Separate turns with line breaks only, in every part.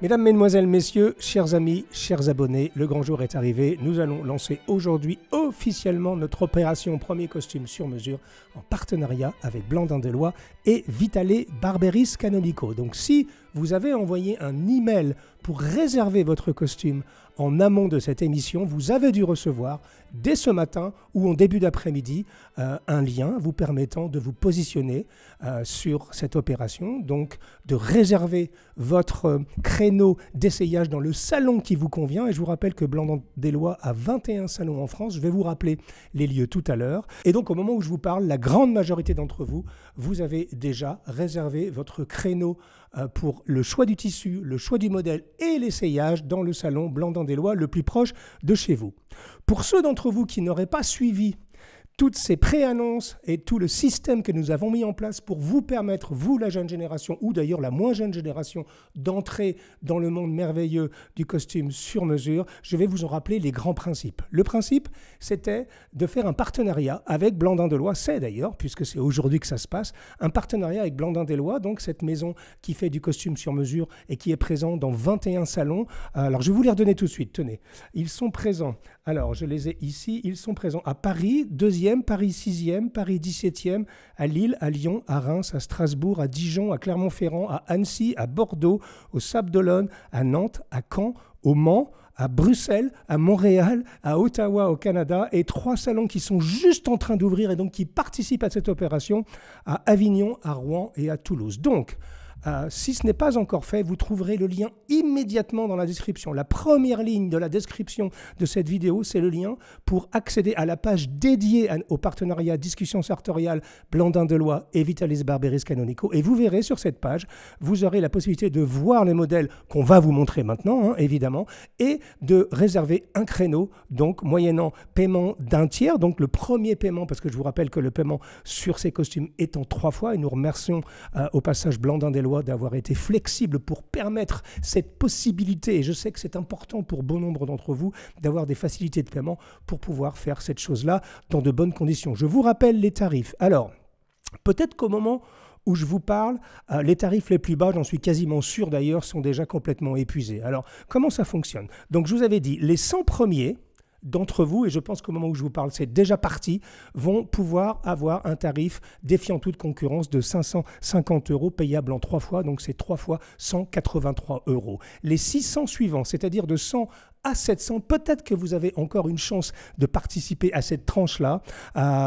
Mesdames, Mesdemoiselles, Messieurs, chers amis, chers abonnés, le grand jour est arrivé. Nous allons lancer aujourd'hui officiellement notre opération Premier Costume sur mesure en partenariat avec Blandin Deloye et Vitale Barberis Canonico. Donc si vous avez envoyé un email pour réserver votre costume en amont de cette émission, vous avez dû recevoir dès ce matin ou en début d'après-midi un lien vous permettant de vous positionner sur cette opération, donc de réserver votre créneau d'essayage dans le salon qui vous convient. Et je vous rappelle que Blandin Deloye a 21 salons en France. Je vais vous rappeler les lieux tout à l'heure. Et donc au moment où je vous parle, la grande majorité d'entre vous, vous avez déjà réservé votre créneau pour le choix du tissu, le choix du modèle et l'essayage dans le salon Blandin Deloye le plus proche de chez vous. Pour ceux d'entre vous qui n'auraient pas suivi toutes ces pré-annonces et tout le système que nous avons mis en place pour vous permettre, vous la jeune génération, ou d'ailleurs la moins jeune génération, d'entrer dans le monde merveilleux du costume sur mesure, je vais vous en rappeler les grands principes. Le principe, c'était de faire un partenariat avec Blandin Deloye, c'est d'ailleurs, puisque c'est aujourd'hui que ça se passe, un partenariat avec Blandin Deloye, donc cette maison qui fait du costume sur mesure et qui est présente dans 21 salons. Alors je vais vous les redonner tout de suite, tenez. Ils sont présents, alors je les ai ici, ils sont présents à Paris, 2e, Paris 6e, Paris 17e, à Lille, à Lyon, à Reims, à Strasbourg, à Dijon, à Clermont-Ferrand, à Annecy, à Bordeaux, au Sables d'Olonne, à Nantes, à Caen, au Mans, à Bruxelles, à Montréal, à Ottawa au Canada et 3 salons qui sont juste en train d'ouvrir et donc qui participent à cette opération à Avignon, à Rouen et à Toulouse. Donc, si ce n'est pas encore fait, vous trouverez le lien immédiatement dans la description. La première ligne de la description de cette vidéo, c'est le lien pour accéder à la page dédiée au partenariat Discussion sartoriale Blandin Deloye et Vitale Barberis Canonico. Et vous verrez sur cette page, vous aurez la possibilité de voir les modèles qu'on va vous montrer maintenant, évidemment, et de réserver un créneau, donc moyennant paiement d'un tiers. Donc le premier paiement, parce que je vous rappelle que le paiement sur ces costumes est en 3 fois, et nous remercions au passage Blandin Deloye d'avoir été flexible pour permettre cette possibilité, et je sais que c'est important pour bon nombre d'entre vous, d'avoir des facilités de paiement pour pouvoir faire cette chose-là dans de bonnes conditions. Je vous rappelle les tarifs. Alors, peut-être qu'au moment où je vous parle, les tarifs les plus bas, j'en suis quasiment sûr d'ailleurs, sont déjà complètement épuisés. Alors, comment ça fonctionne? Donc, je vous avais dit, les 100 premiers d'entre vous, et je pense qu'au moment où je vous parle, c'est déjà parti, vont pouvoir avoir un tarif défiant toute concurrence de 550 € payable en 3 fois, donc c'est 3 fois 183 €. Les 600 suivants, c'est-à-dire de 100 à 700, peut-être que vous avez encore une chance de participer à cette tranche-là.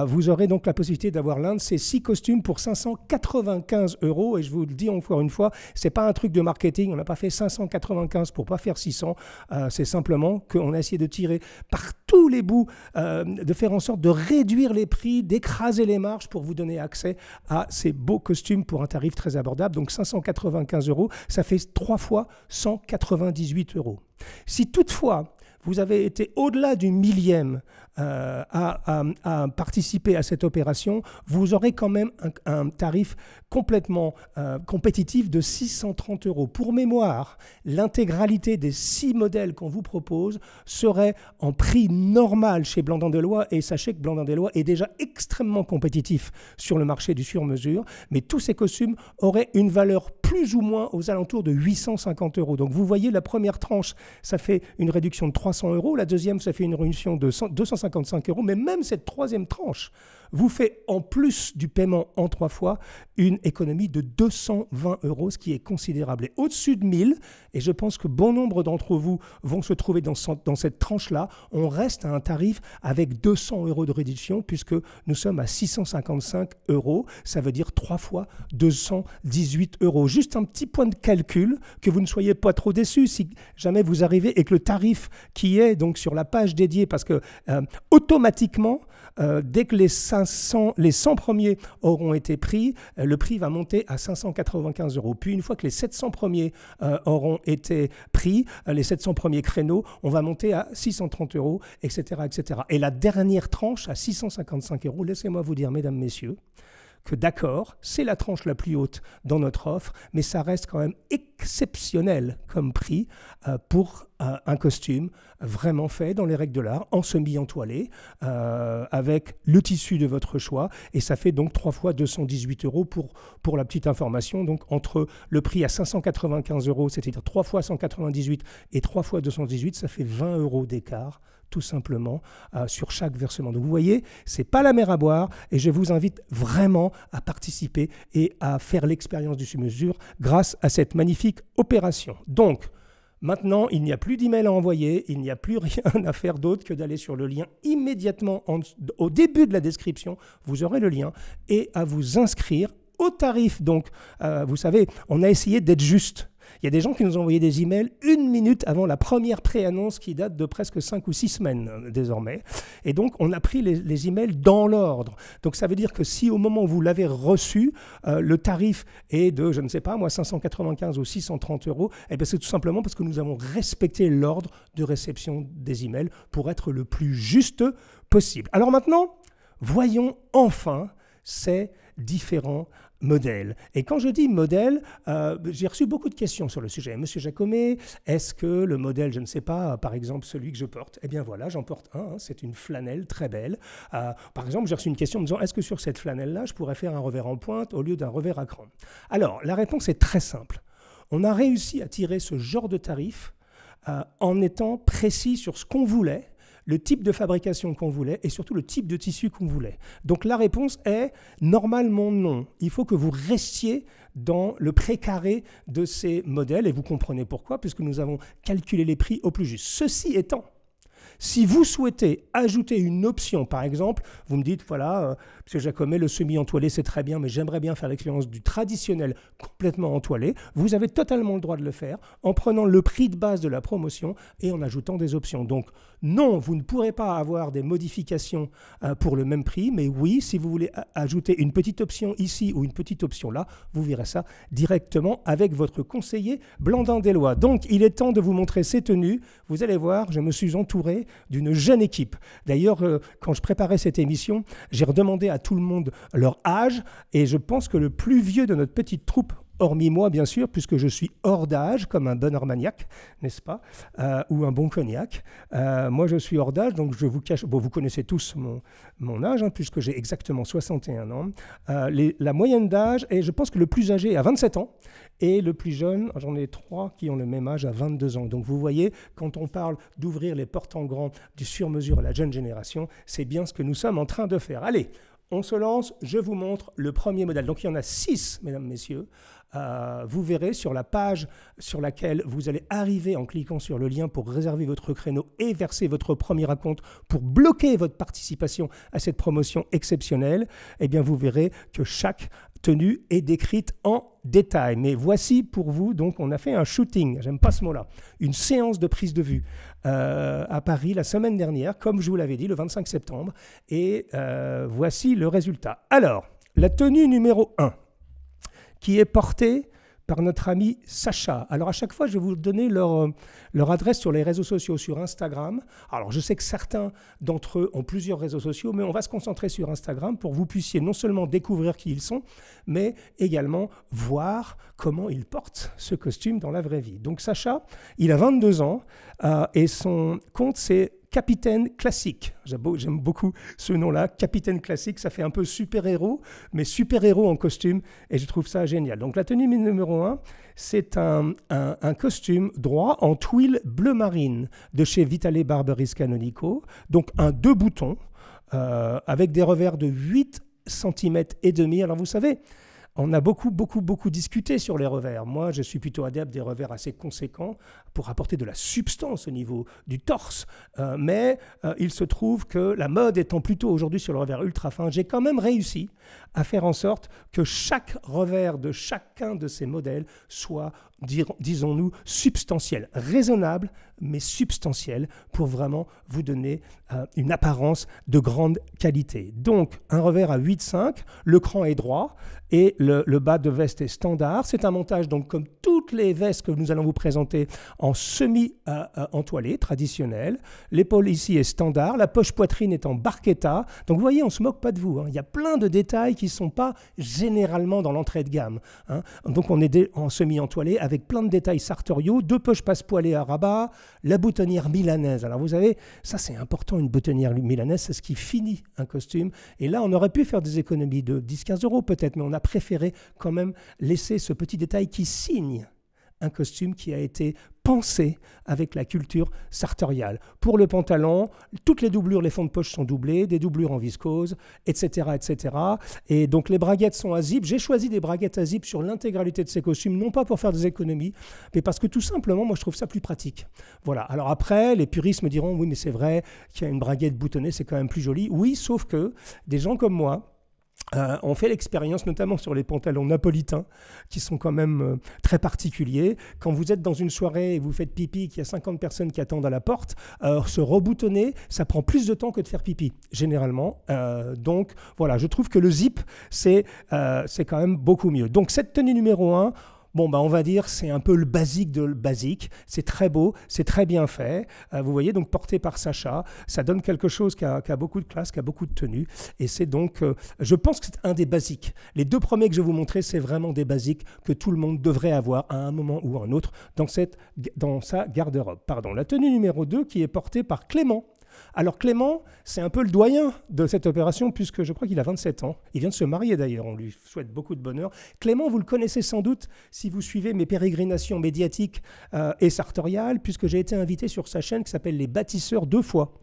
Vous aurez donc la possibilité d'avoir l'un de ces 6 costumes pour 595 €. Et je vous le dis encore une fois, ce n'est pas un truc de marketing. On n'a pas fait 595 pour ne pas faire 600. C'est simplement qu'on a essayé de tirer par tous les bouts, de faire en sorte de réduire les prix, d'écraser les marges pour vous donner accès à ces beaux costumes pour un tarif très abordable. Donc 595 €, ça fait 3 fois 198 €. Si toutefois vous avez été au-delà du millième à participer à cette opération, vous aurez quand même un tarif complètement compétitif de 630 €. Pour mémoire, l'intégralité des 6 modèles qu'on vous propose serait en prix normal chez Blandin Deloye, et sachez que Blandin Deloye est déjà extrêmement compétitif sur le marché du sur-mesure, mais tous ces costumes auraient une valeur plus ou moins aux alentours de 850 €. Donc vous voyez, la première tranche, ça fait une réduction de 300 €, la deuxième, ça fait une réduction de 255 €, mais même cette troisième tranche vous fait, en plus du paiement en 3 fois, une économie de 220 €, ce qui est considérable. Et au-dessus de 1000, et je pense que bon nombre d'entre vous vont se trouver dans cette tranche-là, on reste à un tarif avec 200 € de réduction, puisque nous sommes à 655 €. Ça veut dire 3 fois 218 €. Juste un petit point de calcul, que vous ne soyez pas trop déçus si jamais vous arrivez et que le tarif qui est donc sur la page dédiée, parce que automatiquement, dès que les 100 premiers auront été pris, le prix va monter à 595 €. Puis une fois que les 700 premiers auront été pris, les 700 premiers créneaux, on va monter à 630 €, etc., etc. Et la dernière tranche à 655 €, laissez-moi vous dire, mesdames, messieurs, que d'accord, c'est la tranche la plus haute dans notre offre, mais ça reste quand même exceptionnel comme prix pour un costume vraiment fait dans les règles de l'art, en semi-entoilé, avec le tissu de votre choix. Et ça fait donc 3 fois 218 € pour la petite information. Donc entre le prix à 595 €, c'est-à-dire 3 fois 198 et 3 fois 218, ça fait 20 € d'écart, tout simplement, sur chaque versement. Donc vous voyez, c'est pas la mer à boire et je vous invite vraiment à participer et à faire l'expérience du sur-mesure grâce à cette magnifique opération. Donc, maintenant, il n'y a plus d'email à envoyer, il n'y a plus rien à faire d'autre que d'aller sur le lien immédiatement au début de la description, vous aurez le lien, et à vous inscrire au tarif. Donc, vous savez, on a essayé d'être juste. Il y a des gens qui nous ont envoyé des emails 1 minute avant la première pré-annonce qui date de presque 5 ou 6 semaines désormais. Et donc, on a pris les emails dans l'ordre. Donc, ça veut dire que si au moment où vous l'avez reçu, le tarif est de, je ne sais pas, moi, 595 ou 630 €, eh bien, c'est tout simplement parce que nous avons respecté l'ordre de réception des emails pour être le plus juste possible. Alors maintenant, voyons enfin ces différents modèle. Et quand je dis modèle, j'ai reçu beaucoup de questions sur le sujet. Monsieur Jacomet, est-ce que le modèle, je ne sais pas, par exemple celui que je porte, eh bien voilà, j'en porte un, c'est une flanelle très belle. Par exemple, j'ai reçu une question me disant, est-ce que sur cette flanelle-là, je pourrais faire un revers en pointe au lieu d'un revers à cran? Alors, la réponse est très simple. On a réussi à tirer ce genre de tarif en étant précis sur ce qu'on voulait, le type de fabrication qu'on voulait et surtout le type de tissu qu'on voulait. Donc la réponse est normalement non. Il faut que vous restiez dans le précaré de ces modèles et vous comprenez pourquoi, puisque nous avons calculé les prix au plus juste. Ceci étant, si vous souhaitez ajouter une option, par exemple, vous me dites, voilà, M. Jacomet, le semi-entoilé, c'est très bien, mais j'aimerais bien faire l'expérience du traditionnel complètement entoilé, vous avez totalement le droit de le faire en prenant le prix de base de la promotion et en ajoutant des options. Donc, non, vous ne pourrez pas avoir des modifications pour le même prix, mais oui, si vous voulez ajouter une petite option ici ou une petite option là, vous verrez ça directement avec votre conseiller Blandin-Deslois. Donc, il est temps de vous montrer ces tenues. Vous allez voir, je me suis entouré d'une jeune équipe. D'ailleurs, quand je préparais cette émission, j'ai redemandé à tout le monde leur âge et je pense que le plus vieux de notre petite troupe, hormis moi bien sûr, puisque je suis hors d'âge, comme un bon Armagnac, n'est-ce pas, ou un bon cognac. Moi je suis hors d'âge, donc je vous cache, bon vous connaissez tous mon âge, hein, puisque j'ai exactement 61 ans. La moyenne d'âge, et je pense que le plus âgé est à 27 ans, et le plus jeune, j'en ai 3 qui ont le même âge à 22 ans. Donc vous voyez, quand on parle d'ouvrir les portes en grand du sur-mesure à la jeune génération, c'est bien ce que nous sommes en train de faire. Allez, on se lance, je vous montre le premier modèle. Donc il y en a 6, mesdames, messieurs. Vous verrez sur la page sur laquelle vous allez arriver en cliquant sur le lien pour réserver votre créneau et verser votre premier acompte pour bloquer votre participation à cette promotion exceptionnelle, eh bien vous verrez que chaque tenue est décrite en détail. Mais voici pour vous, donc on a fait un shooting, j'aime pas ce mot-là, une séance de prise de vue à Paris la semaine dernière, comme je vous l'avais dit, le 25 septembre. Et voici le résultat. Alors, la tenue numéro 1, qui est portée par notre ami Sacha. Alors à chaque fois, je vais vous donner leur adresse sur les réseaux sociaux, sur Instagram. Alors je sais que certains d'entre eux ont plusieurs réseaux sociaux, mais on va se concentrer sur Instagram pour que vous puissiez non seulement découvrir qui ils sont, mais également voir comment ils portent ce costume dans la vraie vie. Donc Sacha, il a 22 ans et son compte c'est Capitaine Classique. J'aime beaucoup ce nom-là, Capitaine Classique, ça fait un peu super-héros, mais super-héros en costume, et je trouve ça génial. Donc la tenue numéro 1, c'est un costume droit en tuile bleu marine de chez Vitale Barberis Canonico, donc un 2 boutons, avec des revers de 8 cm et demi. Alors vous savez, on a beaucoup discuté sur les revers. Moi, je suis plutôt adepte des revers assez conséquents pour apporter de la substance au niveau du torse. Mais il se trouve que la mode étant plutôt aujourd'hui sur le revers ultra fin, j'ai quand même réussi à faire en sorte que chaque revers de chacun de ces modèles soit, disons-nous, substantiel, raisonnable, mais substantiel, pour vraiment vous donner une apparence de grande qualité. Donc, un revers à 8,5, le cran est droit et le bas de veste est standard. C'est un montage, donc, comme toutes toutes les vestes que nous allons vous présenter en semi-entoilé traditionnel. L'épaule ici est standard, la poche poitrine est en barchetta. Donc vous voyez, on ne se moque pas de vous, hein. Il y a plein de détails qui ne sont pas généralement dans l'entrée de gamme, hein. Donc on est en semi-entoilé avec plein de détails sartoriaux, 2 poches passe-poilées à rabat, la boutonnière milanaise. Alors vous savez, ça c'est important, une boutonnière milanaise, c'est ce qui finit un costume. Et là, on aurait pu faire des économies de 10-15 euros peut-être, mais on a préféré quand même laisser ce petit détail qui signe un costume qui a été pensé avec la culture sartoriale. Pour le pantalon, toutes les doublures, les fonds de poche sont doublés, des doublures en viscose, etc., etc. Et donc les braguettes sont à zip. J'ai choisi des braguettes à zip sur l'intégralité de ces costumes, non pas pour faire des économies, mais parce que tout simplement, moi je trouve ça plus pratique. Voilà. Alors après, les puristes me diront, oui mais c'est vrai qu'il y a une braguette boutonnée, c'est quand même plus joli. Oui, sauf que des gens comme moi, on fait l'expérience, notamment sur les pantalons napolitains, qui sont quand même très particuliers. Quand vous êtes dans une soirée et vous faites pipi, qu'il y a 50 personnes qui attendent à la porte, se reboutonner, ça prend plus de temps que de faire pipi, généralement. Donc voilà, je trouve que le zip, c'est quand même beaucoup mieux. Donc cette tenue numéro 1, bon, on va dire c'est un peu le basique de le basique. C'est très beau, c'est très bien fait. Vous voyez, donc porté par Sacha, ça donne quelque chose qui a beaucoup de classe, qui a beaucoup de tenue. Et c'est donc, je pense que c'est un des basiques. Les 2 premiers que je vais vous montrer, c'est vraiment des basiques que tout le monde devrait avoir à un moment ou à un autre dans sa garde-robe. Pardon. La tenue numéro 2 qui est portée par Clément. Alors Clément, c'est un peu le doyen de cette opération puisque je crois qu'il a 27 ans. Il vient de se marier d'ailleurs, on lui souhaite beaucoup de bonheur. Clément, vous le connaissez sans doute si vous suivez mes pérégrinations médiatiques et sartoriales puisque j'ai été invité sur sa chaîne qui s'appelle Les Bâtisseurs 2 fois.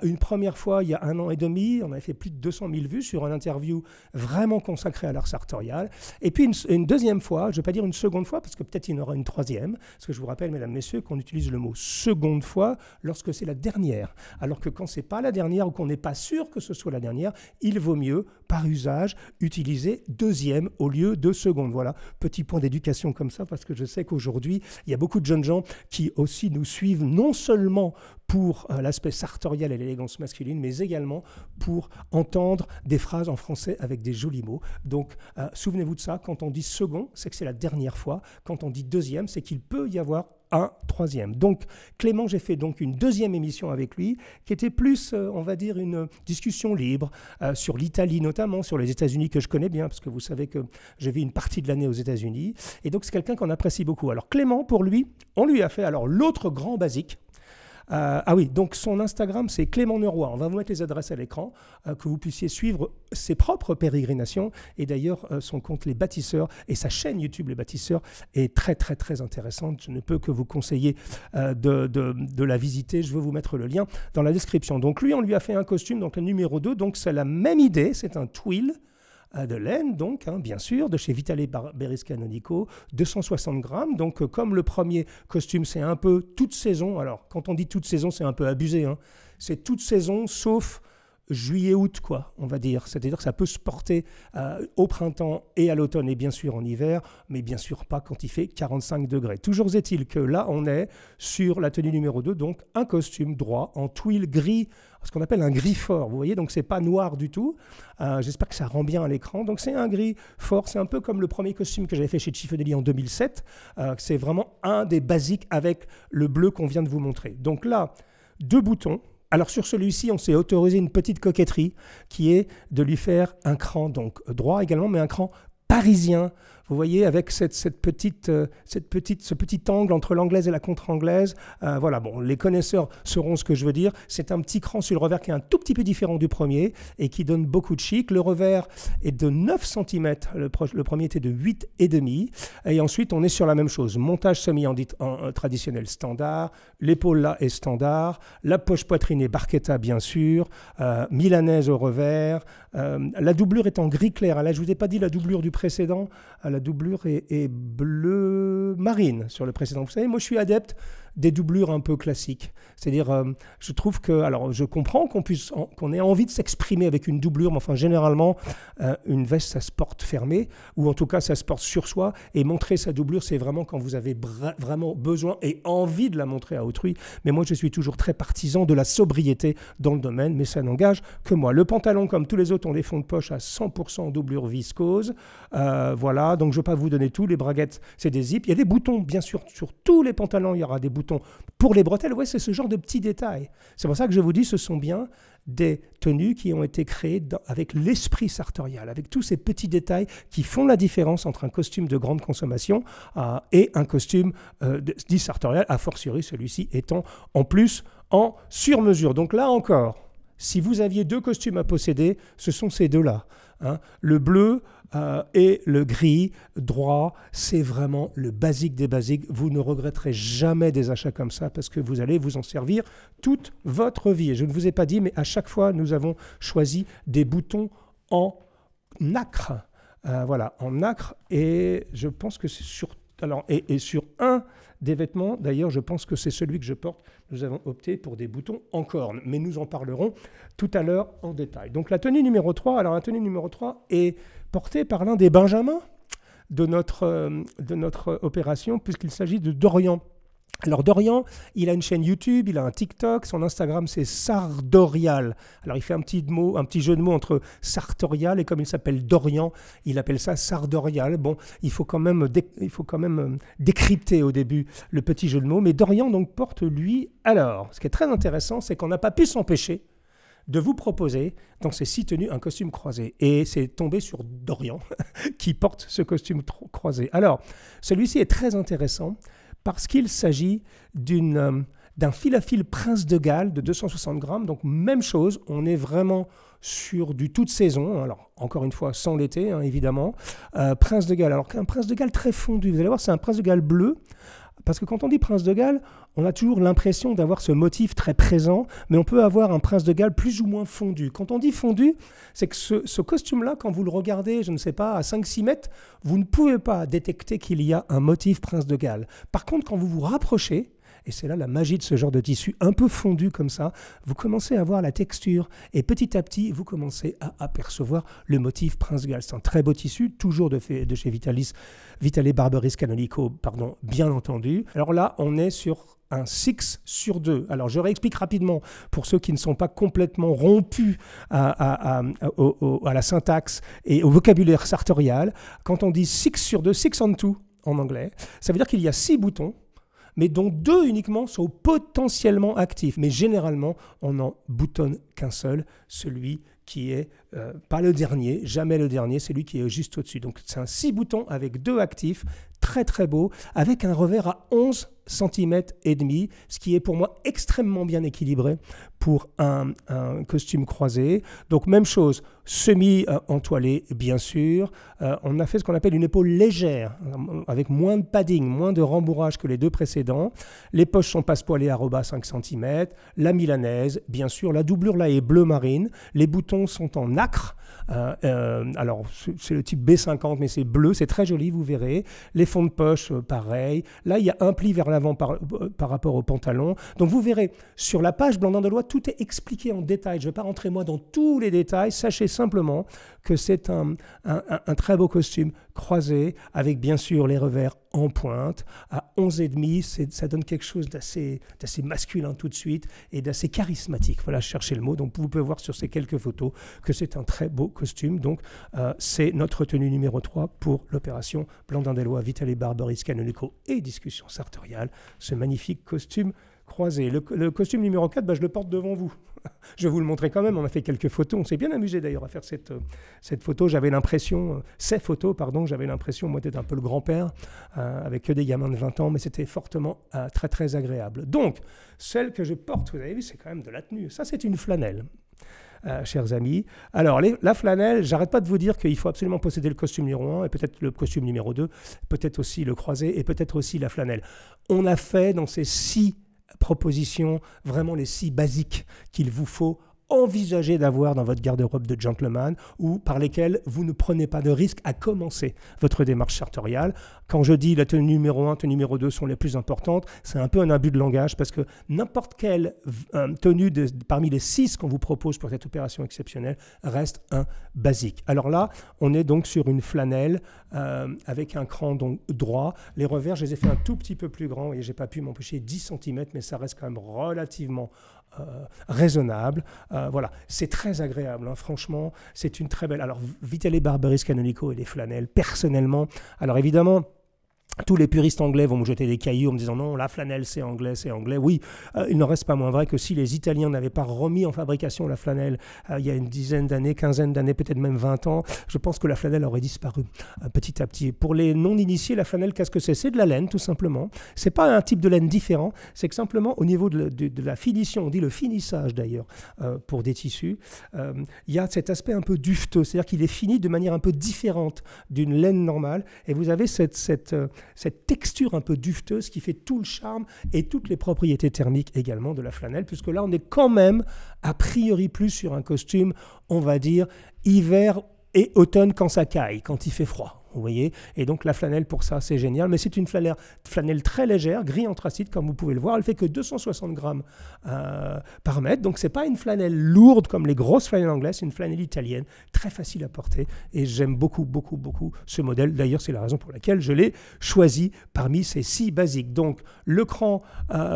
Une première fois il y a 1 an et demi, on avait fait plus de 200 000 vues sur une interview vraiment consacrée à l'art sartorial. Et puis une deuxième fois, je ne vais pas dire une seconde fois parce que peut-être il y en aura une troisième, parce que je vous rappelle mesdames, messieurs qu'on utilise le mot seconde fois lorsque c'est la dernière. Alors que quand ce n'est pas la dernière ou qu'on n'est pas sûr que ce soit la dernière, il vaut mieux, par usage, utiliser deuxième au lieu de seconde. Voilà, petit point d'éducation comme ça, parce que je sais qu'aujourd'hui, il y a beaucoup de jeunes gens qui aussi nous suivent, non seulement pour l'aspect sartorial et l'élégance masculine, mais également pour entendre des phrases en français avec des jolis mots. Donc, souvenez-vous de ça, quand on dit second, c'est que c'est la dernière fois. Quand on dit deuxième, c'est qu'il peut y avoir un troisième. Donc, Clément, j'ai fait donc une deuxième émission avec lui, qui était plus, on va dire, une discussion libre sur l'Italie notamment, sur les États-Unis que je connais bien, parce que vous savez que je vis une partie de l'année aux États-Unis. Et donc, c'est quelqu'un qu'on apprécie beaucoup. Alors, Clément, pour lui, on lui a fait alors l'autre grand basique. Ah oui, donc son Instagram, c'est Clément Neuroy. On va vous mettre les adresses à l'écran, que vous puissiez suivre ses propres pérégrinations. Et d'ailleurs, son compte Les Bâtisseurs et sa chaîne YouTube Les Bâtisseurs est très, très, très intéressante. Je ne peux que vous conseiller de la visiter. Je vais vous mettre le lien dans la description. Donc lui, on lui a fait un costume, donc le numéro 2. Donc c'est la même idée, c'est un twill de laine, donc, hein, bien sûr, de chez Vitale Beriscanonico, 260 grammes. Donc, comme le premier costume, c'est un peu toute saison. Alors, quand on dit toute saison, c'est un peu abusé, hein. C'est toute saison, sauf juillet-août, quoi, on va dire. C'est-à-dire que ça peut se porter au printemps et à l'automne, et bien sûr en hiver, mais bien sûr pas quand il fait 45 degrés. Toujours est-il que là, on est sur la tenue numéro 2, donc un costume droit en twill gris, ce qu'on appelle un gris fort, vous voyez, donc c'est pas noir du tout. J'espère que ça rend bien à l'écran. Donc c'est un gris fort, c'est un peu comme le premier costume que j'avais fait chez Cifonelli en 2007. C'est vraiment un des basiques avec le bleu qu'on vient de vous montrer. Donc là, 2 boutons. Alors sur celui-ci, on s'est autorisé une petite coquetterie qui est de lui faire un cran, donc droit également, mais un cran parisien. Vous voyez, avec ce petit angle entre l'anglaise et la contre-anglaise. Voilà, bon, les connaisseurs sauront ce que je veux dire. C'est un petit cran sur le revers qui est un tout petit peu différent du premier et qui donne beaucoup de chic. Le revers est de 9 cm. Le premier était de 8,5. Et ensuite, on est sur la même chose. Montage semi en traditionnel standard. L'épaule là est standard. La poche poitrine est barchetta, bien sûr. Milanaise au revers. La doublure est en gris clair. Là, je ne vous ai pas dit la doublure du précédent. La doublure est bleu marine sur le précédent. Vous savez, moi je suis adepte des doublures un peu classiques. C'est-à-dire, je trouve que, alors je comprends qu'on ait envie de s'exprimer avec une doublure, mais enfin généralement, une veste ça se porte fermée, ou en tout cas ça se porte sur soi, et montrer sa doublure, c'est vraiment quand vous avez vraiment besoin et envie de la montrer à autrui. Mais moi je suis toujours très partisan de la sobriété dans le domaine, mais ça n'engage que moi. Le pantalon, comme tous les autres, ont des fonds de poche à 100% doublure viscose. Voilà, donc je ne vais pas vous donner tout. Les braguettes, c'est des zips. Il y a des boutons, bien sûr, sur tous les pantalons, il y aura des boutons. Pour les bretelles, ouais, c'est ce genre de petits détails. C'est pour ça que je vous dis, ce sont bien des tenues qui ont été créées avec l'esprit sartorial, avec tous ces petits détails qui font la différence entre un costume de grande consommation et un costume dit sartorial, a fortiori celui-ci étant en plus en sur-mesure. Donc là encore, si vous aviez 2 costumes à posséder, ce sont ces deux-là. Hein. Le bleu et le gris droit, c'est vraiment le basique des basiques. Vous ne regretterez jamais des achats comme ça parce que vous allez vous en servir toute votre vie. Et je ne vous ai pas dit, mais à chaque fois, nous avons choisi des boutons en nacre. Voilà, en nacre. Et je pense que c'est sur... Alors, et sur un des vêtements, d'ailleurs, je pense que c'est celui que je porte. Nous avons opté pour des boutons en corne, mais nous en parlerons tout à l'heure en détail. Donc la tenue numéro 3, alors la tenue numéro 3 est portée par l'un des benjamins de notre opération, puisqu'il s'agit de Dorian. Alors Dorian, il a une chaîne YouTube, il a un TikTok, son Instagram c'est Sardorial. Alors il fait un petit jeu de mots entre sartorial et comme il s'appelle Dorian, il appelle ça Sardorial. Bon, il faut quand même décrypter au début le petit jeu de mots. Mais Dorian donc porte lui, alors, ce qui est très intéressant, c'est qu'on n'a pas pu s'empêcher de vous proposer dans ces 6 tenues un costume croisé. Et c'est tombé sur Dorian qui porte ce costume croisé. Alors, celui-ci est très intéressant parce qu'il s'agit d'un fil à fil Prince de Galles de 260 grammes. Donc, même chose, on est vraiment sur du toute saison. Alors, encore une fois, sans l'été, hein, évidemment. Prince de Galles. Alors, un Prince de Galles très fondu. Vous allez voir, c'est un Prince de Galles bleu. Parce que quand on dit Prince de Galles, on a toujours l'impression d'avoir ce motif très présent, mais on peut avoir un Prince de Galles plus ou moins fondu. Quand on dit fondu, c'est que ce costume-là, quand vous le regardez, je ne sais pas, à 5-6 mètres, vous ne pouvez pas détecter qu'il y a un motif Prince de Galles. Par contre, quand vous vous rapprochez, et c'est là la magie de ce genre de tissu un peu fondu comme ça, vous commencez à voir la texture et petit à petit, vous commencez à apercevoir le motif Prince de Galles. C'est un très beau tissu, toujours de chez Vitale Barberis Canonico, pardon, bien entendu. Alors là, on est sur un 6/2. Alors je réexplique rapidement pour ceux qui ne sont pas complètement rompus à la syntaxe et au vocabulaire sartorial. Quand on dit 6/2, 6 on 2 en anglais, ça veut dire qu'il y a 6 boutons, mais dont 2 uniquement sont potentiellement actifs. Mais généralement, on n'en boutonne qu'un seul, celui qui est pas le dernier, jamais le dernier, c'est lui qui est juste au-dessus. Donc c'est un 6 boutons avec 2 actifs, très très beau, avec un revers à 11 cm et demi, ce qui est pour moi extrêmement bien équilibré pour un costume croisé. Donc même chose, semi-entoilé bien sûr. On a fait ce qu'on appelle une épaule légère, avec moins de padding, moins de rembourrage que les 2 précédents. Les poches sont passepoilées à rebas 5 cm. La milanaise, bien sûr. La doublure là est bleu marine. Les boutons sont en nacre. Alors c'est le type B50 mais c'est bleu, c'est très joli, vous verrez. Les fonds de poche pareil, là il y a un pli vers l'avant par rapport au pantalon. Donc vous verrez sur la page Blandin de Loire, tout est expliqué en détail. Je ne vais pas rentrer moi dans tous les détails, sachez simplement que c'est un très beau costume croisé avec bien sûr les revers en pointe à 11,5, ça donne quelque chose d'assez masculin tout de suite et d'assez charismatique. Voilà, cherchez le mot. Donc vous pouvez voir sur ces quelques photos que c'est un très beau costume. Donc c'est notre tenue numéro 3 pour l'opération Blandin des Lois, Vitale Barberis Canonico et discussion sartoriale. Ce magnifique costume croisé. Le costume numéro 4, je le porte devant vous. Je vais vous le montrer quand même, on a fait quelques photos, on s'est bien amusé d'ailleurs à faire cette photo, j'avais l'impression, j'avais l'impression moi d'être un peu le grand-père, avec que des gamins de 20 ans, mais c'était fortement très très agréable. Donc, celle que je porte, vous avez vu, c'est quand même de la tenue, ça c'est une flanelle. Chers amis. Alors, la flanelle, j'arrête pas de vous dire qu'il faut absolument posséder le costume numéro 1 et peut-être le costume numéro 2, peut-être aussi le croisé et peut-être aussi la flanelle. On a fait dans ces 6 propositions, vraiment les 6 basiques qu'il vous faut envisager d'avoir dans votre garde-robe de gentleman ou par lesquels vous ne prenez pas de risque à commencer votre démarche sartoriale. Quand je dis la tenue numéro 1, tenue numéro 2 sont les plus importantes, c'est un peu un abus de langage parce que n'importe quelle tenue parmi les 6 qu'on vous propose pour cette opération exceptionnelle reste un basique. Alors là, on est donc sur une flanelle avec un cran donc droit. Les revers, je les ai fait un tout petit peu plus grands et j'ai pas pu m'empêcher 10 cm, mais ça reste quand même relativement raisonnable. Voilà, c'est très agréable, hein. Franchement, c'est une très belle... Alors, Vitale Barberis Canonico et les flanelles, personnellement, alors évidemment, Tous les puristes anglais vont me jeter des cailloux en me disant non, la flanelle c'est anglais, c'est anglais. Oui, il n'en reste pas moins vrai que si les Italiens n'avaient pas remis en fabrication la flanelle il y a une dizaine d'années, quinzaine d'années, peut-être même 20 ans, je pense que la flanelle aurait disparu petit à petit. Pour les non-initiés, la flanelle, qu'est-ce que c'est? C'est de la laine tout simplement. C'est pas un type de laine différent, c'est que simplement au niveau de la finition, on dit le finissage d'ailleurs pour des tissus, il y a cet aspect un peu duveteux, c'est-à-dire qu'il est fini de manière un peu différente d'une laine normale et vous avez cette texture un peu duveteuse qui fait tout le charme et toutes les propriétés thermiques également de la flanelle, puisque là on est quand même a priori plus sur un costume, on va dire, hiver et automne quand ça caille, quand il fait froid. Vous voyez, et donc la flanelle pour ça c'est génial, mais c'est une flanelle très légère, gris anthracite comme vous pouvez le voir, elle fait que 260 grammes par mètre, donc c'est pas une flanelle lourde comme les grosses flanelles anglaises, c'est une flanelle italienne, très facile à porter, et j'aime beaucoup ce modèle, d'ailleurs c'est la raison pour laquelle je l'ai choisi parmi ces 6 basiques. Donc le cran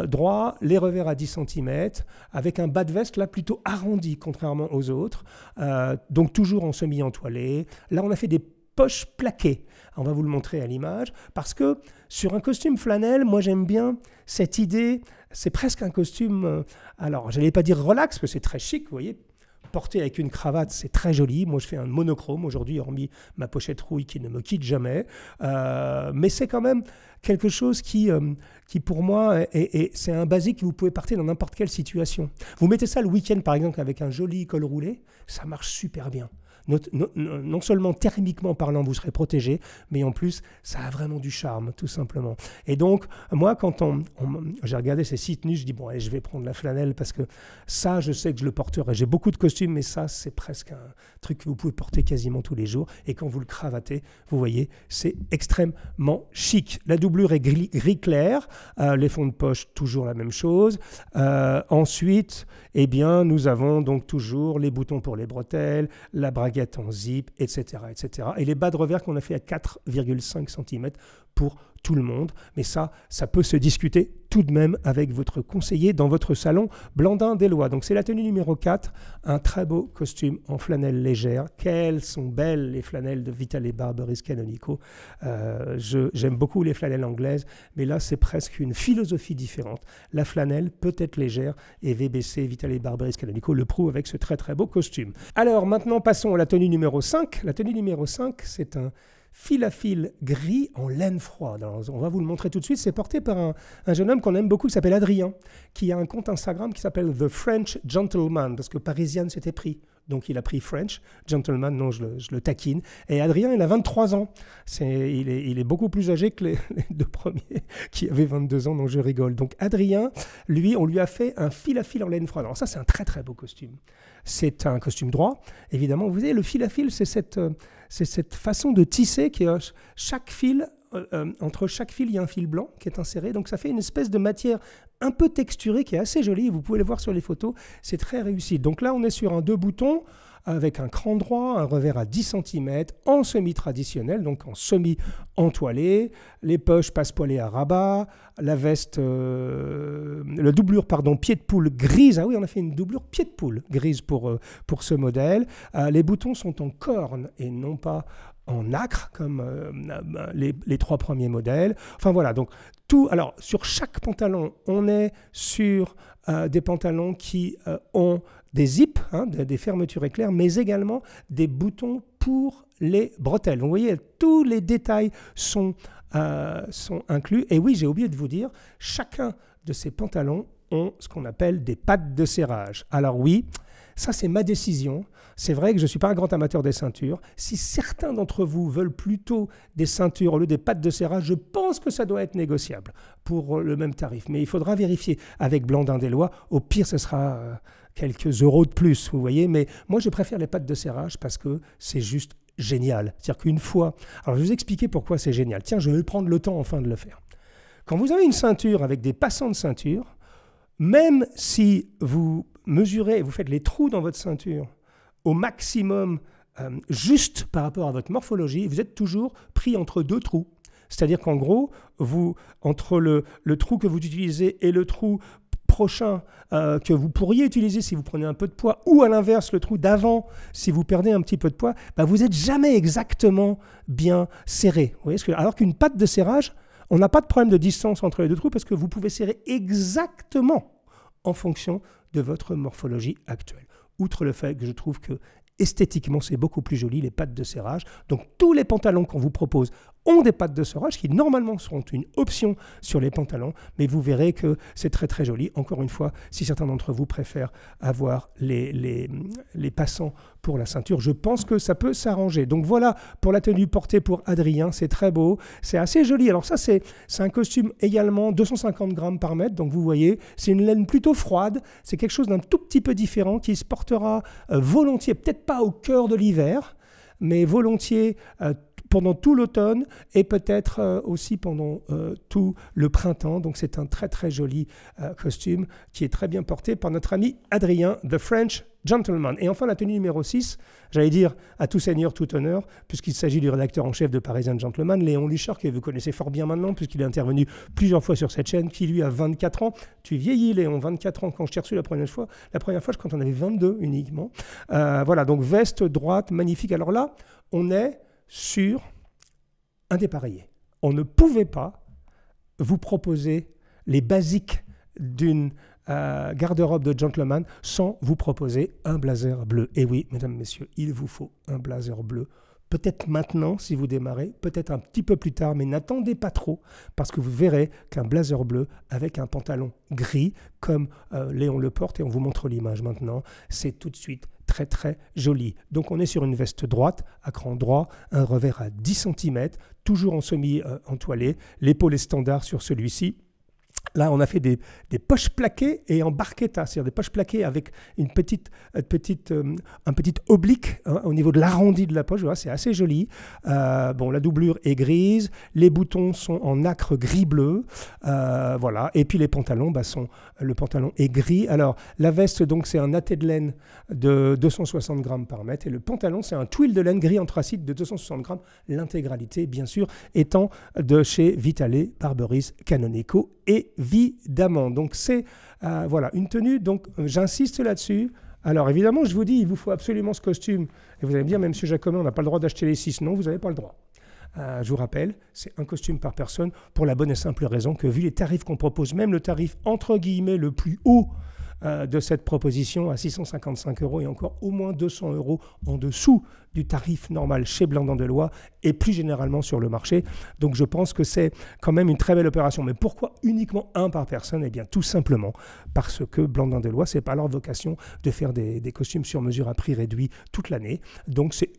droit, les revers à 10 cm, avec un bas de veste là plutôt arrondi contrairement aux autres, donc toujours en semi-entoilé, là on a fait des poche plaquée. On va vous le montrer à l'image, parce que sur un costume flanelle, moi j'aime bien cette idée, c'est presque un costume, alors je n'allais pas dire relax, parce que c'est très chic, vous voyez, porté avec une cravate, c'est très joli. Moi je fais un monochrome aujourd'hui, hormis ma pochette rouille qui ne me quitte jamais, mais c'est quand même quelque chose qui pour moi, c'est un basique que vous pouvez porter dans n'importe quelle situation. Vous mettez ça le week-end par exemple avec un joli col roulé, ça marche super bien. Non seulement thermiquement parlant, vous serez protégé, mais en plus, ça a vraiment du charme, tout simplement. Et donc, moi, quand j'ai regardé ces 6 tenues, je dis, bon, allez, je vais prendre la flanelle, parce que ça, je sais que je le porterai. J'ai beaucoup de costumes, mais ça, c'est presque un truc que vous pouvez porter quasiment tous les jours. Et quand vous le cravatez, vous voyez, c'est extrêmement chic. La doublure est gris clair, les fonds de poche, toujours la même chose. Ensuite, eh bien, nous avons donc toujours les boutons pour les bretelles, la braguette en zip, etc., etc. Et les bas de revers qu'on a fait à 4,5 cm pour tout le monde. Mais ça peut se discuter tout de même avec votre conseiller dans votre salon Blandin des Lois. Donc c'est la tenue numéro 4, un très beau costume en flanelle légère. Quelles sont belles les flanelles de Vitaly Barberis Canonico. J'aime beaucoup les flanelles anglaises, mais là c'est presque une philosophie différente. La flanelle peut être légère et VBC, Vitaly Barberis Canonico, le prouve avec ce très très beau costume. Alors maintenant passons à la tenue numéro 5. La tenue numéro 5, c'est un fil à fil gris en laine froide. Alors, on va vous le montrer tout de suite. C'est porté par un jeune homme qu'on aime beaucoup qui s'appelle Adrien, qui a un compte Instagram qui s'appelle The French Gentleman, parce que Parisienne s'était pris. Donc il a pris French Gentleman, non, je le taquine. Et Adrien, il a 23 ans. Il est beaucoup plus âgé que les 2 premiers qui avaient 22 ans, donc je rigole. Donc Adrien, lui, on lui a fait un fil à fil en laine froide. Alors ça, c'est un très très beau costume. C'est un costume droit, évidemment. Vous voyez, le fil à fil, c'est cette façon de tisser qui chaque fil, entre chaque fil, il y a un fil blanc qui est inséré. Donc ça fait une espèce de matière un peu texturée qui est assez jolie. Vous pouvez le voir sur les photos. C'est très réussi. Donc là, on est sur un 2 boutons avec un cran droit, un revers à 10 cm, en semi-traditionnel, donc en semi-entoilé, les poches passe-poilées à rabat, la veste, la doublure, pied de poule grise. Ah oui, on a fait une doublure pied de poule grise pour ce modèle. Les boutons sont en corne et non pas en nacre, comme les 3 premiers modèles. Enfin voilà, donc tout. Alors, sur chaque pantalon, on est sur des pantalons qui ont des zips, des fermetures éclairs, mais également des boutons pour les bretelles. Vous voyez, tous les détails sont inclus. Et oui, j'ai oublié de vous dire, chacun de ces pantalons ont ce qu'on appelle des pattes de serrage. Alors oui, ça c'est ma décision. C'est vrai que je ne suis pas un grand amateur des ceintures. Si certains d'entre vous veulent plutôt des ceintures au lieu des pattes de serrage, je pense que ça doit être négociable pour le même tarif. Mais il faudra vérifier avec Blandin des Lois. Au pire, ce sera quelques euros de plus, vous voyez. Mais moi, je préfère les pattes de serrage parce que c'est juste génial. C'est-à-dire qu'une fois... Alors, je vais vous expliquer pourquoi c'est génial. Tiens, je vais prendre le temps enfin de le faire. Quand vous avez une ceinture avec des passants de ceinture, même si vous mesurez, vous faites les trous dans votre ceinture au maximum, juste par rapport à votre morphologie, vous êtes toujours pris entre 2 trous. C'est-à-dire qu'en gros, entre le trou que vous utilisez et le trou prochain que vous pourriez utiliser si vous prenez un peu de poids, ou à l'inverse, le trou d'avant, si vous perdez un petit peu de poids, vous n'êtes jamais exactement bien serré. Vous voyez alors qu'une patte de serrage, On n'a pas de problème de distance entre les deux trous parce que vous pouvez serrer exactement en fonction de votre morphologie actuelle. Outre le fait que je trouve que esthétiquement, c'est beaucoup plus joli, les pattes de serrage. Donc, tous les pantalons qu'on vous propose ont des pattes de serrage qui, normalement, seront une option sur les pantalons. Mais vous verrez que c'est très, très joli. Encore une fois, si certains d'entre vous préfèrent avoir les passants pour la ceinture, je pense que ça peut s'arranger. Donc, voilà pour la tenue portée pour Adrien. C'est très beau. C'est assez joli. Alors, ça, c'est un costume également 250 grammes par mètre. Donc, vous voyez, c'est une laine plutôt froide. C'est quelque chose d'un tout petit peu différent qui se portera volontiers, peut-être pas au cœur de l'hiver, mais volontiers pendant tout l'automne et peut-être aussi pendant tout le printemps. Donc c'est un très très joli costume qui est très bien porté par notre ami Adrien, The French Gentleman. Et enfin la tenue numéro 6, j'allais dire à tout seigneur, tout honneur, puisqu'il s'agit du rédacteur en chef de Parisian Gentleman, Léon Lichard, que vous connaissez fort bien maintenant, puisqu'il est intervenu plusieurs fois sur cette chaîne, qui lui a 24 ans. Tu vieillis Léon, 24 ans, quand je t'ai reçu la première fois, je crois quand on avait 22 uniquement. Voilà, donc veste droite, magnifique. Alors là, on est sur un dépareillé. On ne pouvait pas vous proposer les basiques d'une garde-robe de gentleman sans vous proposer un blazer bleu. Et oui, mesdames, messieurs, il vous faut un blazer bleu. Peut-être maintenant, si vous démarrez, peut-être un petit peu plus tard, mais n'attendez pas trop, parce que vous verrez qu'un blazer bleu avec un pantalon gris, comme Léon le porte, et on vous montre l'image maintenant, c'est tout de suite très très joli. Donc on est sur une veste droite, à cran droit, un revers à 10 cm, toujours en semi-entoilé, l'épaule est standard sur celui-ci. Là, on a fait des poches plaquées et en barchetta, c'est-à-dire des poches plaquées avec un petit oblique au niveau de l'arrondi de la poche. Voilà, c'est assez joli. Bon, la doublure est grise, les boutons sont en nacre gris-bleu. Voilà. Et puis les pantalons, le pantalon est gris. Alors, la veste, donc, c'est un natté de laine de 260 grammes par mètre. Et le pantalon, c'est un twill de laine gris anthracite de 260 grammes. L'intégralité, bien sûr, étant de chez Vitale, Barberis, Canonico, évidemment. Donc c'est voilà, une tenue, donc j'insiste là-dessus. Alors évidemment, je vous dis, il vous faut absolument ce costume. Et vous allez me dire, même M. Jacomet, on n'a pas le droit d'acheter les 6. Non, vous n'avez pas le droit. Je vous rappelle, c'est un costume par personne pour la bonne et simple raison que vu les tarifs qu'on propose, même le tarif entre guillemets le plus haut de cette proposition à 655 € et encore au moins 200 € en dessous du tarif normal chez Blandan Deloye et plus généralement sur le marché. Donc je pense que c'est quand même une très belle opération. Mais pourquoi uniquement un par personne? Eh bien tout simplement parce que Blandan Deloye, ce n'est pas leur vocation de faire des costumes sur mesure à prix réduit toute l'année. Donc c'est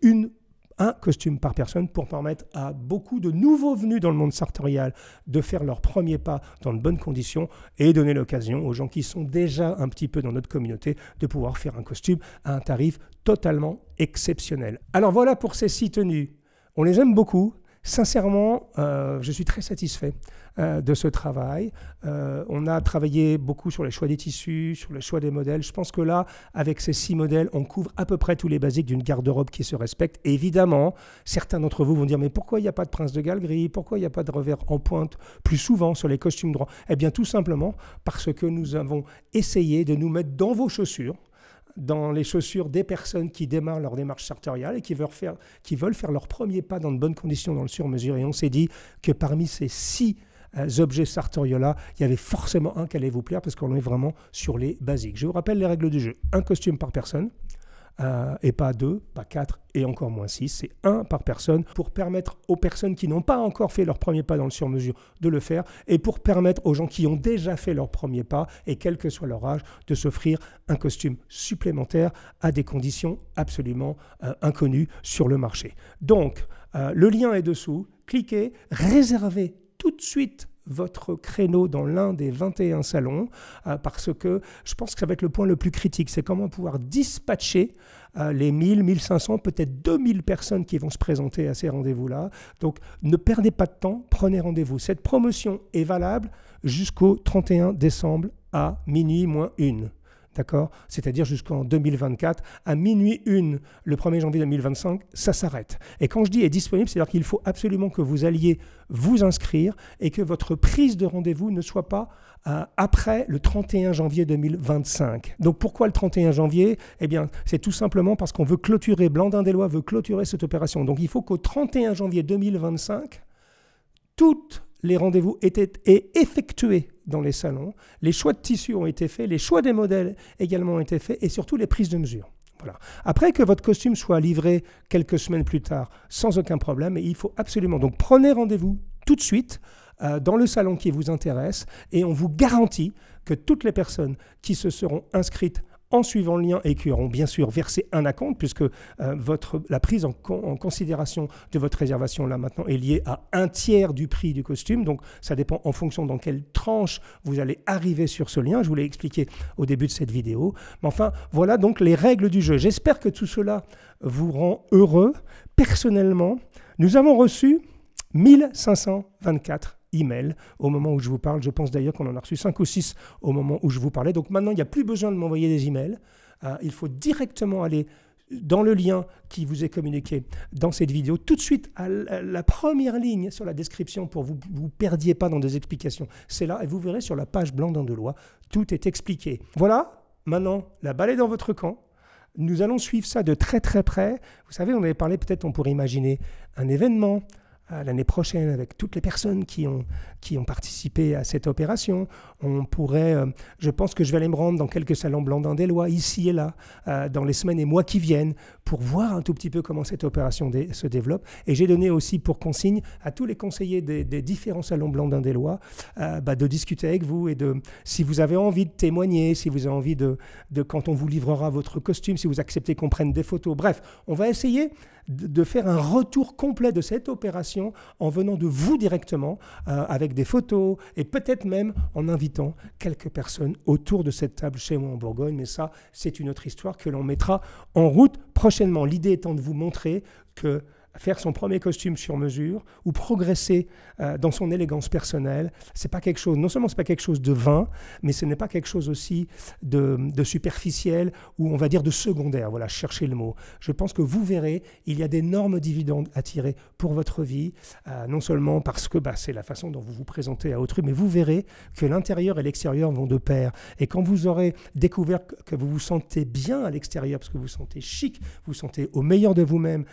un costume par personne pour permettre à beaucoup de nouveaux venus dans le monde sartorial de faire leur premier pas dans de bonnes conditions et donner l'occasion aux gens qui sont déjà un petit peu dans notre communauté de pouvoir faire un costume à un tarif totalement exceptionnel. Alors voilà pour ces 6 tenues. On les aime beaucoup. Sincèrement, je suis très satisfait de ce travail. On a travaillé beaucoup sur les choix des tissus, sur le choix des modèles. Je pense que là, avec ces 6 modèles, on couvre à peu près tous les basiques d'une garde-robe qui se respecte. Et évidemment, certains d'entre vous vont dire « Mais pourquoi il n'y a pas de prince de Galles gris? Pourquoi il n'y a pas de revers en pointe plus souvent sur les costumes droits ?» Eh bien, tout simplement parce que nous avons essayé de nous mettre dans vos chaussures, dans les chaussures des personnes qui démarrent leur démarche sartoriale et qui veulent faire leur premier pas dans de bonnes conditions dans le sur-mesure. Et on s'est dit que parmi ces 6 objets sartoriaux-là, il y avait forcément un qui allait vous plaire parce qu'on est vraiment sur les basiques. Je vous rappelle les règles du jeu. Un costume par personne. Et pas 2, pas 4 et encore moins 6. C'est 1 par personne pour permettre aux personnes qui n'ont pas encore fait leur premier pas dans le sur-mesure de le faire et pour permettre aux gens qui ont déjà fait leur premier pas et quel que soit leur âge de s'offrir un costume supplémentaire à des conditions absolument inconnues sur le marché. Donc, le lien est dessous. Cliquez, réservez tout de suite votre créneau dans l'un des 21 salons parce que je pense que ça va être le point le plus critique. C'est comment pouvoir dispatcher les 1000, 1500, peut-être 2000 personnes qui vont se présenter à ces rendez-vous-là. Donc, ne perdez pas de temps, prenez rendez-vous. Cette promotion est valable jusqu'au 31 décembre à minuit moins 1. D'accord? C'est-à-dire jusqu'en 2024, à minuit 1, le 1er janvier 2025, ça s'arrête. Et quand je dis est disponible, c'est-à-dire qu'il faut absolument que vous alliez vous inscrire et que votre prise de rendez-vous ne soit pas après le 31 janvier 2025. Donc pourquoi le 31 janvier? Eh bien, c'est tout simplement parce qu'on veut clôturer, Blandan Deloye veut clôturer cette opération. Donc il faut qu'au 31 janvier 2025, toutes les rendez-vous étaient effectués dans les salons, les choix de tissus ont été faits, les choix des modèles également ont été faits et surtout les prises de mesure. Voilà. Après que votre costume soit livré quelques semaines plus tard, sans aucun problème, il faut absolument, donc prenez rendez-vous tout de suite dans le salon qui vous intéresse et on vous garantit que toutes les personnes qui se seront inscrites en suivant le lien et qui auront bien sûr versé un acompte, puisque la prise en considération de votre réservation là maintenant est liée à 1/3 du prix du costume, donc ça dépend en fonction dans quelle tranche vous allez arriver sur ce lien, je vous l'ai expliqué au début de cette vidéo, mais enfin voilà donc les règles du jeu. J'espère que tout cela vous rend heureux. Personnellement, nous avons reçu 1524 email au moment où je vous parle. Je pense d'ailleurs qu'on en a reçu 5 ou 6 au moment où je vous parlais. Donc maintenant, il n'y a plus besoin de m'envoyer des emails. Il faut directement aller dans le lien qui vous est communiqué dans cette vidéo, tout de suite à la première ligne sur la description pour que vous ne vous perdiez pas dans des explications. C'est là et vous verrez sur la page Blandin de Loi, tout est expliqué. Voilà, maintenant, la balle est dans votre camp. Nous allons suivre ça de très très près. Vous savez, on avait parlé, peut-être on pourrait imaginer un événement l'année prochaine avec toutes les personnes qui ont participé à cette opération. On pourrait, je pense que je vais aller me rendre dans quelques salons Blandin des Lois, ici et là, dans les semaines et mois qui viennent, pour voir un tout petit peu comment cette opération se développe. Et j'ai donné aussi pour consigne à tous les conseillers des différents salons Blandin des Lois de discuter avec vous et si vous avez envie de témoigner, si vous avez envie de quand on vous livrera votre costume, si vous acceptez qu'on prenne des photos. Bref, on va essayer de faire un retour complet de cette opération en venant de vous directement avec des photos et peut-être même en invitant quelques personnes autour de cette table chez moi en Bourgogne. Mais ça, c'est une autre histoire que l'on mettra en route prochainement. L'idée étant de vous montrer que faire son premier costume sur mesure ou progresser dans son élégance personnelle, c'est pas quelque chose, non seulement c'est pas quelque chose de vain, mais ce n'est pas quelque chose aussi de superficiel ou on va dire de secondaire. Voilà, cherchez le mot. Je pense que vous verrez, il y a d'énormes dividendes à tirer pour votre vie, non seulement parce que c'est la façon dont vous vous présentez à autrui, mais vous verrez que l'intérieur et l'extérieur vont de pair. Et quand vous aurez découvert que vous vous sentez bien à l'extérieur, parce que vous vous sentez chic, vous vous sentez au meilleur de vous-même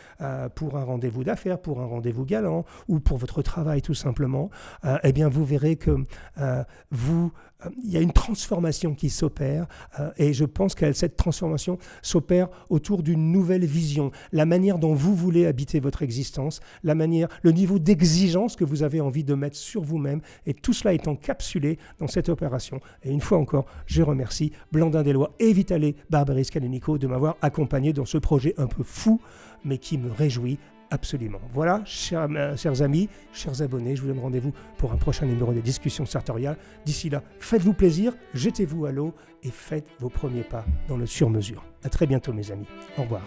pour un rendez-vous d'affaires, pour un rendez-vous galant ou pour votre travail tout simplement, eh bien vous verrez que il y a une transformation qui s'opère et je pense que cette transformation s'opère autour d'une nouvelle vision, la manière dont vous voulez habiter votre existence, le niveau d'exigence que vous avez envie de mettre sur vous-même et tout cela est encapsulé dans cette opération. Et une fois encore, je remercie Blandin des Lois et Vitaly Barberis Canonico de m'avoir accompagné dans ce projet un peu fou mais qui me réjouit absolument. Voilà, chers amis, chers abonnés, je vous donne rendez-vous pour un prochain numéro de Discussions Sartoriales. D'ici là, faites-vous plaisir, jetez-vous à l'eau et faites vos premiers pas dans le sur-mesure. À très bientôt mes amis. Au revoir.